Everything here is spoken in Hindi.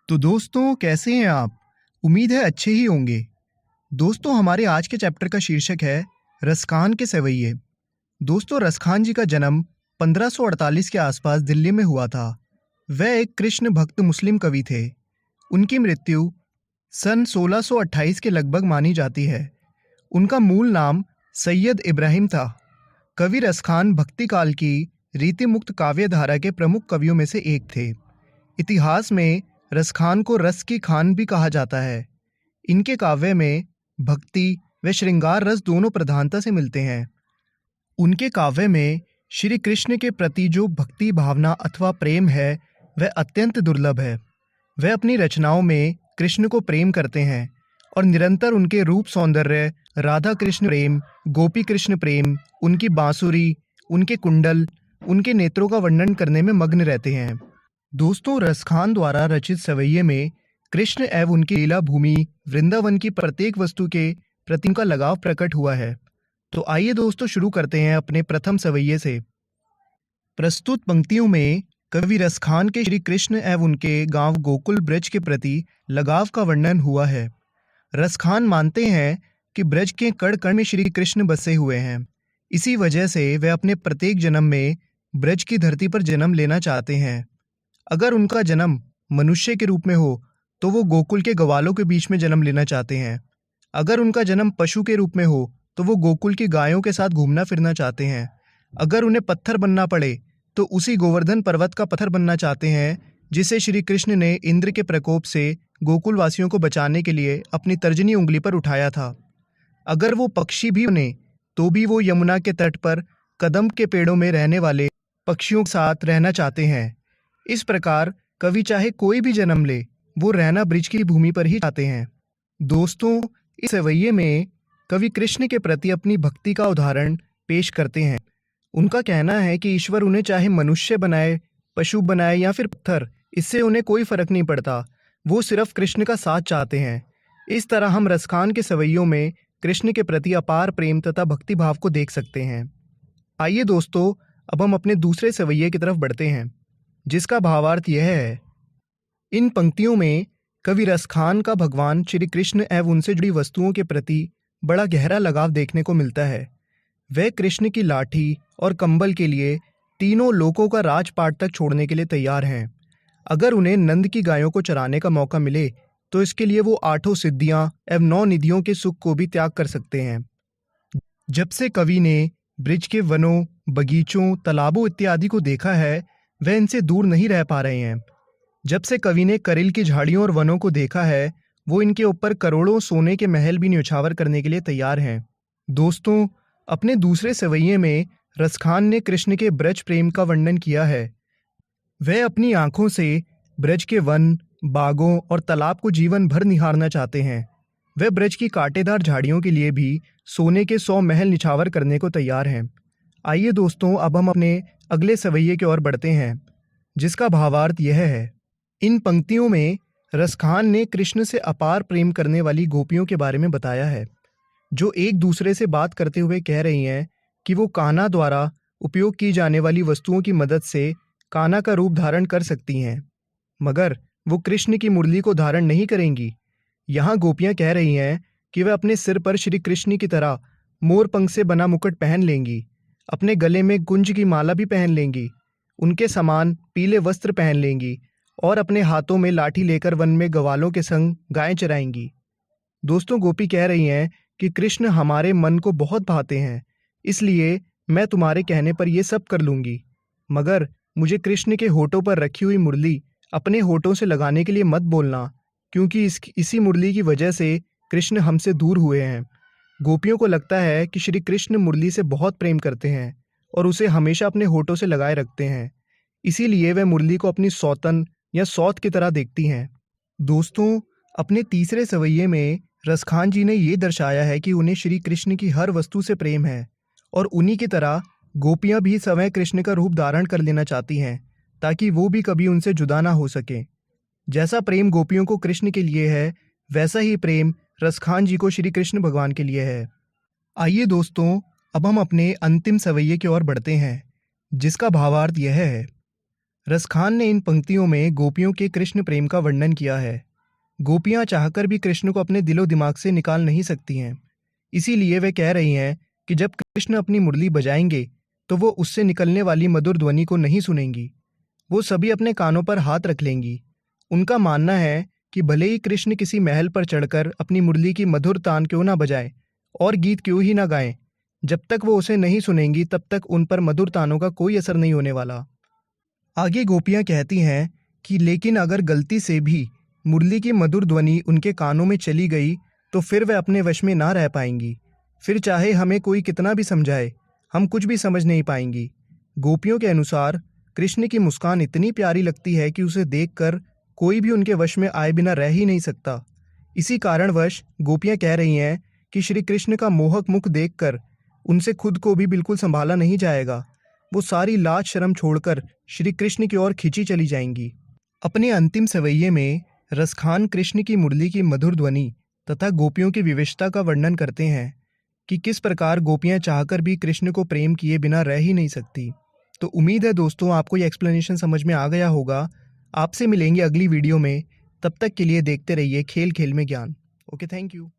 तो दोस्तों, कैसे हैं आप? उम्मीद है अच्छे ही होंगे। दोस्तों, हमारे आज के चैप्टर का शीर्षक है रसखान के सवैये। दोस्तों, रसखान जी का जन्म 1548 के आसपास दिल्ली में हुआ था। वह एक कृष्ण भक्त मुस्लिम कवि थे। उनकी मृत्यु सन 1628 के लगभग मानी जाती है। उनका मूल नाम सैयद इब्राहिम था। कवि रसखान भक्ति काल की रीति मुक्त काव्य धारा के प्रमुख कवियों में से एक थे। इतिहास में रसखान को रस की खान भी कहा जाता है। इनके काव्य में भक्ति व श्रृंगार रस दोनों प्रधानता से मिलते हैं। उनके काव्य में श्री कृष्ण के प्रति जो भक्ति भावना अथवा प्रेम है वह अत्यंत दुर्लभ है। वह अपनी रचनाओं में कृष्ण को प्रेम करते हैं और निरंतर उनके रूप सौंदर्य, राधा कृष्ण प्रेम, गोपी कृष्ण प्रेम, उनकी बांसुरी, उनके कुंडल, उनके नेत्रों का वर्णन करने में मग्न रहते हैं। दोस्तों, रसखान द्वारा रचित सवैये में कृष्ण एवं उनकी लीला भूमि वृंदावन की प्रत्येक वस्तु के प्रति उनका लगाव प्रकट हुआ है। तो आइए दोस्तों, शुरू करते हैं अपने प्रथम सवैये से। प्रस्तुत पंक्तियों में कवि रसखान के श्री कृष्ण एवं उनके गांव गोकुल ब्रज के प्रति लगाव का वर्णन हुआ है। रसखान मानते हैं कि ब्रज के कण कण में श्री कृष्ण बसे हुए हैं। इसी वजह से वे अपने प्रत्येक जन्म में ब्रज की धरती पर जन्म लेना चाहते हैं। अगर उनका जन्म मनुष्य के रूप में हो तो वो गोकुल के ग्वालों के बीच में जन्म लेना चाहते हैं। अगर उनका जन्म पशु के रूप में हो तो वो गोकुल की गायों के साथ घूमना फिरना चाहते हैं। अगर उन्हें पत्थर बनना पड़े तो उसी गोवर्धन पर्वत का पत्थर बनना चाहते हैं जिसे श्री कृष्ण ने इंद्र के प्रकोप से गोकुल वासियों को बचाने के लिए अपनी तर्जनी उंगली पर उठाया था। अगर वो पक्षी भी बने तो भी वो यमुना के तट पर कदम के पेड़ों में रहने वाले पक्षियों के साथ रहना चाहते हैं। इस प्रकार कवि चाहे कोई भी जन्म ले, वो रहना ब्रज की भूमि पर ही चाहते हैं। दोस्तों, इस सवैये में कवि कृष्ण के प्रति अपनी भक्ति का उदाहरण पेश करते हैं। उनका कहना है कि ईश्वर उन्हें चाहे मनुष्य बनाए, पशु बनाए या फिर पत्थर, इससे उन्हें कोई फर्क नहीं पड़ता। वो सिर्फ कृष्ण का साथ चाहते हैं। इस तरह हम रसखान के सवैयों में कृष्ण के प्रति अपार प्रेम तथा भक्ति भाव को देख सकते हैं। आइए दोस्तों, अब हम अपने दूसरे सवैये की तरफ बढ़ते हैं, जिसका भावार्थ यह है। इन पंक्तियों में कवि रसखान का भगवान श्री कृष्ण एवं उनसे जुड़ी वस्तुओं के प्रति बड़ा गहरा लगाव देखने को मिलता है। वे कृष्ण की लाठी और कंबल के लिए तीनों लोकों का राजपाट तक छोड़ने के लिए तैयार हैं। अगर उन्हें नंद की गायों को चराने का मौका मिले तो इसके लिए वो 8 सिद्धियां एवं 9 निधियों के सुख को भी त्याग कर सकते हैं। जब से कवि ने ब्रज के वनों, बगीचों, तालाबों इत्यादि को देखा है, वह इनसे दूर नहीं रह पा रहे हैं। जब से कवि ने करिल की झाड़ियों और वनों को देखा है, वो इनके ऊपर करोड़ों सोने के महल भी न्यौछावर करने के लिए तैयार हैं। दोस्तों, अपने दूसरे सवैये में रसखान ने कृष्ण के ब्रज प्रेम का वर्णन किया है। वह अपनी आंखों से ब्रज के वन, बागों और तालाब को जीवन भर निहारना चाहते हैं। वह ब्रज की कांटेदार झाड़ियों के लिए भी सोने के 100 महल निछावर करने को तैयार हैं। आइए दोस्तों, अब हम अपने अगले सवैये की ओर बढ़ते हैं, जिसका भावार्थ यह है। इन पंक्तियों में रसखान ने कृष्ण से अपार प्रेम करने वाली गोपियों के बारे में बताया है, जो एक दूसरे से बात करते हुए कह रही हैं कि वो कान्हा द्वारा उपयोग की जाने वाली वस्तुओं की मदद से कान्हा का रूप धारण कर सकती हैं, मगर वो कृष्ण की मुरली को धारण नहीं करेंगी। यहाँ गोपियाँ कह रही हैं कि वह अपने सिर पर श्री कृष्ण की तरह मोर पंख से बना मुकुट पहन लेंगी, अपने गले में गुंज की माला भी पहन लेंगी, उनके समान पीले वस्त्र पहन लेंगी और अपने हाथों में लाठी लेकर वन में ग्वालों के संग गायें चराएंगी। दोस्तों, गोपी कह रही हैं कि कृष्ण हमारे मन को बहुत भाते हैं, इसलिए मैं तुम्हारे कहने पर ये सब कर लूँगी, मगर मुझे कृष्ण के होठों पर रखी हुई मुरली अपने होठों से लगाने के लिए मत बोलना, क्योंकि इसी मुरली की वजह से कृष्ण हमसे दूर हुए हैं। गोपियों को लगता है कि श्री कृष्ण मुरली से बहुत प्रेम करते हैं और उसे हमेशा अपने होठों से लगाए रखते हैं, इसीलिए वे मुरली को अपनी सौतन या सौत की तरह देखती हैं। दोस्तों, अपने तीसरे सवैये में रसखान जी ने ये दर्शाया है कि उन्हें श्री कृष्ण की हर वस्तु से प्रेम है और उन्हीं की तरह गोपियाँ भी स्वयं कृष्ण का रूप धारण कर लेना चाहती हैं, ताकि वो भी कभी उनसे जुदा ना हो सके। जैसा प्रेम गोपियों को कृष्ण के लिए है, वैसा ही प्रेम रसखान जी को श्री कृष्ण भगवान के लिए है। आइए दोस्तों, अब हम अपने अंतिम सवैये की ओर बढ़ते हैं, जिसका भावार्थ यह है। रसखान ने इन पंक्तियों में गोपियों के कृष्ण प्रेम का वर्णन किया है। गोपियां चाहकर भी कृष्ण को अपने दिलो दिमाग से निकाल नहीं सकती हैं। इसीलिए वे कह रही हैं कि जब कृष्ण अपनी मुरली बजाएंगे तो वो उससे निकलने वाली मधुर ध्वनि को नहीं सुनेंगी। वो सभी अपने कानों पर हाथ रख लेंगी। उनका मानना है कि भले ही कृष्ण किसी महल पर चढ़कर अपनी मुरली की मधुर तान क्यों ना बजाए और गीत क्यों ही ना गाएं, जब तक वो उसे नहीं सुनेंगी तब तक उन पर मधुर तानों का कोई असर नहीं होने वाला। आगे गोपियां कहती हैं कि लेकिन अगर गलती से भी मुरली की मधुर ध्वनि उनके कानों में चली गई तो फिर वे अपने वश में ना रह पाएंगी। फिर चाहे हमें कोई कितना भी समझाए, हम कुछ भी समझ नहीं पाएंगी। गोपियों के अनुसार कृष्ण की मुस्कान इतनी प्यारी लगती है कि उसे देखकर कोई भी उनके वश में आए बिना रह ही नहीं सकता। इसी कारणवश गोपियां कह रही हैं कि श्री कृष्ण का मोहक मुख देखकर उनसे खुद को भी बिल्कुल संभाला नहीं जाएगा। वो सारी लाज शर्म छोड़कर श्री कृष्ण की ओर खिंची चली जाएंगी। अपने अंतिम सवैये में रसखान कृष्ण की मुरली की मधुर ध्वनि तथा गोपियों की विविधता का वर्णन करते हैं कि किस प्रकार गोपियां चाहकर भी कृष्ण को प्रेम किए बिना रह ही नहीं सकती। तो उम्मीद है दोस्तों आपको ये एक्सप्लेनेशन समझ में आ गया होगा। आपसे मिलेंगे अगली वीडियो में। तब तक के लिए देखते रहिए खेल खेल में ज्ञान। Okay, thank you.